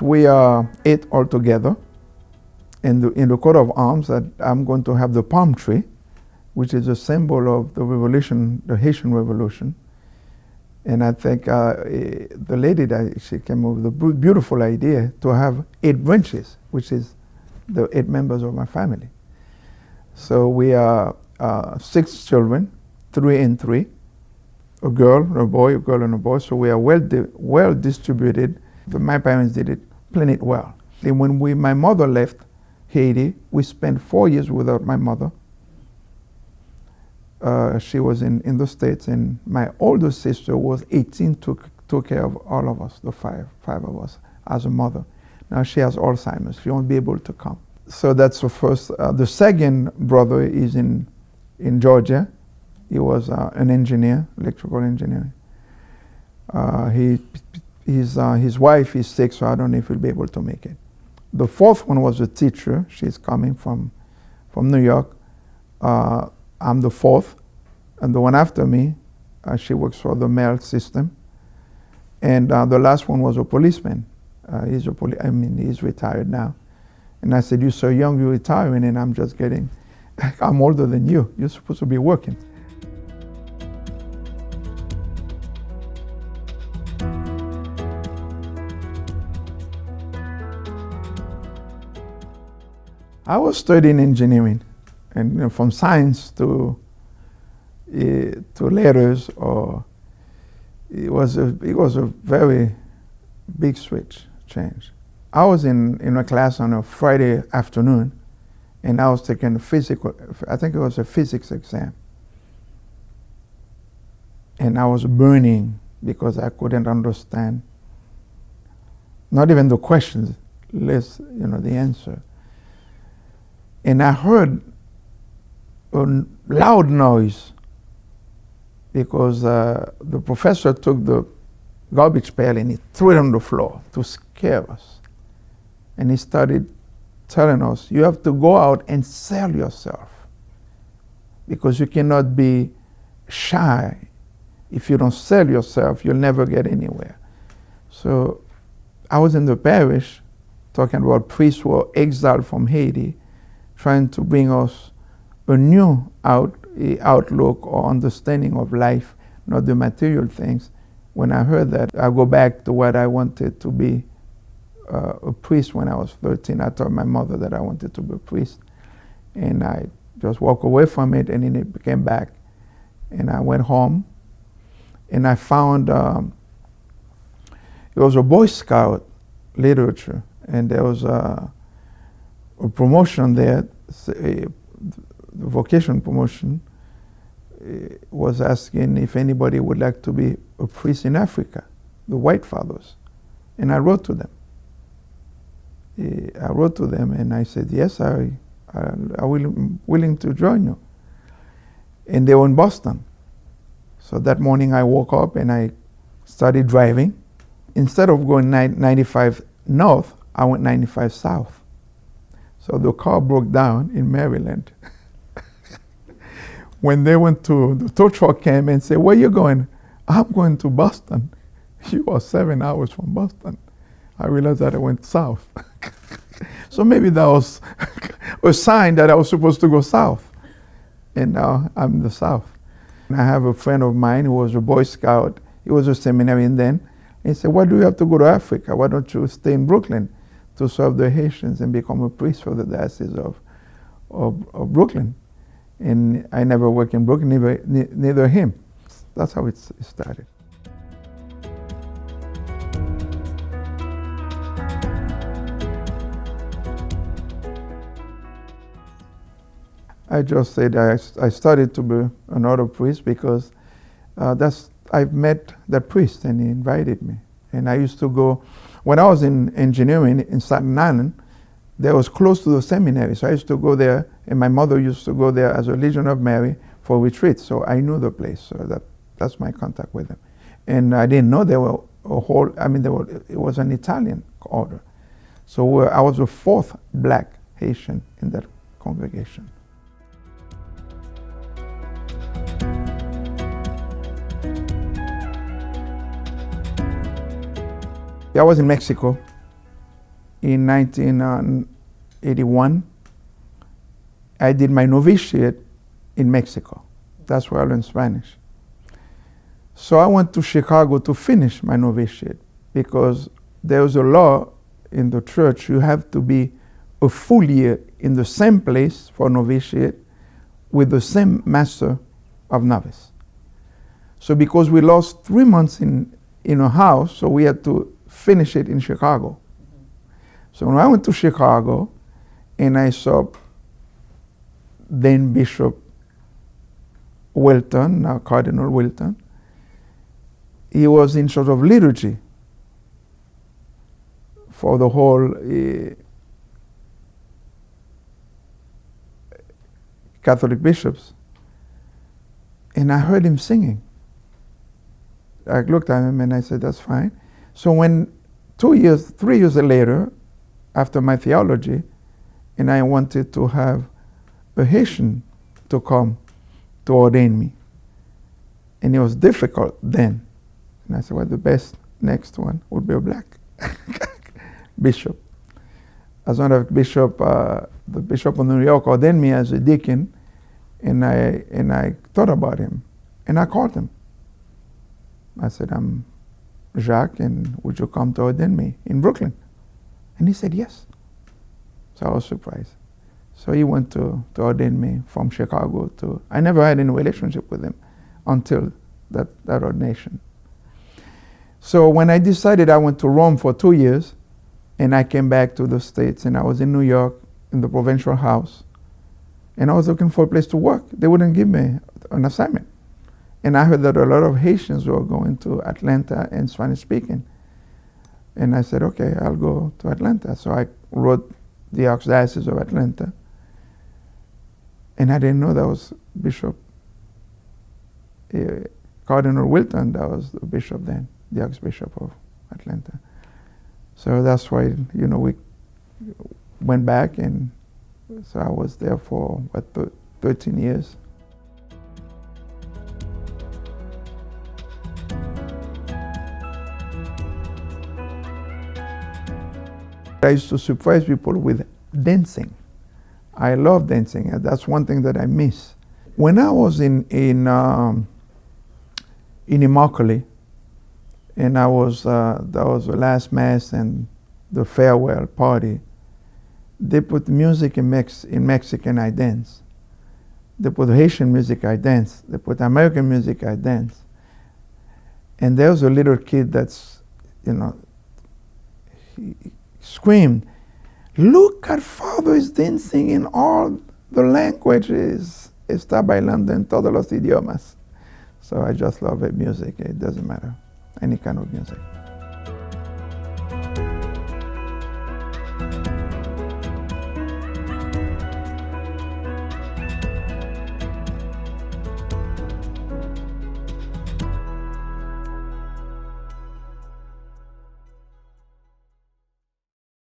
We are 8 altogether. In the coat of arms, that I'm going to have the palm tree, which is a symbol of the revolution, the Haitian Revolution. And I think the lady she came up with a beautiful idea to have 8 branches, which is the 8 members of my family. So we are 6 children, 3 and 3, a girl, a boy, a girl and a boy. So we are well distributed. But my parents did it plenty well. And when my mother left Haiti, we spent 4 years without my mother. She was in the States, and my older sister was 18, took care of all of us, the five of us, as a mother. Now she has Alzheimer's. She won't be able to come. So that's the first. The second brother is in Georgia. He was an engineer, electrical engineer. His wife is sick, so I don't know if he'll be able to make it. The fourth one was a teacher. She's coming from New York. I'm the fourth, and the one after me, she works for the mail system. And the last one was a policeman. He's retired now. And I said, "You're so young, you're retiring," and I'm just getting, I'm older than you. You're supposed to be working. I was studying engineering, and from science to letters, or it was a very big change. I was in a class on a Friday afternoon, and I was taking I think it was a physics exam, and I was burning because I couldn't understand not even the questions, less the answer. And I heard a loud noise because the professor took the garbage pail and he threw it on the floor to scare us. And he started telling us, "You have to go out and sell yourself because you cannot be shy. If you don't sell yourself, you'll never get anywhere." So I was in the parish talking about priests who were exiled from Haiti, trying to bring us a new outlook or understanding of life, not the material things. When I heard that, I go back to what I wanted to be a priest when I was 13. I told my mother that I wanted to be a priest. And I just walked away from it, and then it came back. And I went home, and I found it was a Boy Scout literature, and there was a promotion there, the vocation promotion, was asking if anybody would like to be a priest in Africa, the white fathers. And I wrote to them. And I said, "Yes, I willing to join you." And they were in Boston. So that morning I woke up and I started driving. Instead of going 95 north, I went 95 south. So the car broke down in Maryland. When they went to, the tow truck came and said, "Where you going?" "I'm going to Boston." "You are 7 hours from Boston." I realized that I went south. So maybe that was a sign that I was supposed to go south. And now I'm in the south. And I have a friend of mine who was a Boy Scout. He was a seminarian then. He said, "Why do you have to go to Africa? Why don't you stay in Brooklyn to serve the Haitians and become a priest for the Diocese of Brooklyn?" And I never worked in Brooklyn, neither him. That's how it started. I just said I started to be another priest because I've met that priest and he invited me. And I used to go, when I was in engineering in Staten Island, that was close to the seminary. So I used to go there, and my mother used to go there as a Legion of Mary for retreats. So I knew the place. So that's my contact with them. And I didn't know there were it was an Italian order. So I was the 4th black Haitian in that congregation. I was in Mexico in 1981, I did my novitiate in Mexico. That's where I learned Spanish. So I went to Chicago to finish my novitiate because there was a law in the church. You have to be a full year in the same place for novitiate with the same master of novice. So because we lost 3 months in a house, so we had to finish it in Chicago. So when I went to Chicago and I saw then Bishop Wilton, now Cardinal Wilton, he was in charge of liturgy for the whole Catholic bishops. And I heard him singing. I looked at him and I said, that's fine. So when 3 years later, after my theology, and I wanted to have a Haitian to come to ordain me. And it was difficult then. And I said, well, the best next one would be a black bishop. As one of the Bishop of New York ordained me as a deacon, and I thought about him, and I called him. I said, I'm Jacques, and would you come to ordain me in Brooklyn? And he said yes. So I was surprised. So he went to ordain me from Chicago to, I never had any relationship with him until that ordination. So when I decided, I went to Rome for 2 years, and I came back to the States, and I was in New York in the provincial house, and I was looking for a place to work. They wouldn't give me an assignment. And I heard that a lot of Haitians were going to Atlanta and Spanish speaking. And I said, okay, I'll go to Atlanta. So I wrote the Archdiocese of Atlanta. And I didn't know that was Bishop Cardinal Wilton, that was the bishop then, the Archbishop of Atlanta. So that's why, we went back, and so I was there for 13 years. I used to surprise people with dancing. I love dancing, and that's one thing that I miss. When I was in Immokalee, and that was the last mass and the farewell party, they put music in Mexican, I dance. They put Haitian music, I dance. They put American music, I dance. And there was a little kid that's, he screamed, "Look at Father is dancing in all the languages. Está bailando en todos los idiomas." So I just love it, music. It doesn't matter, any kind of music.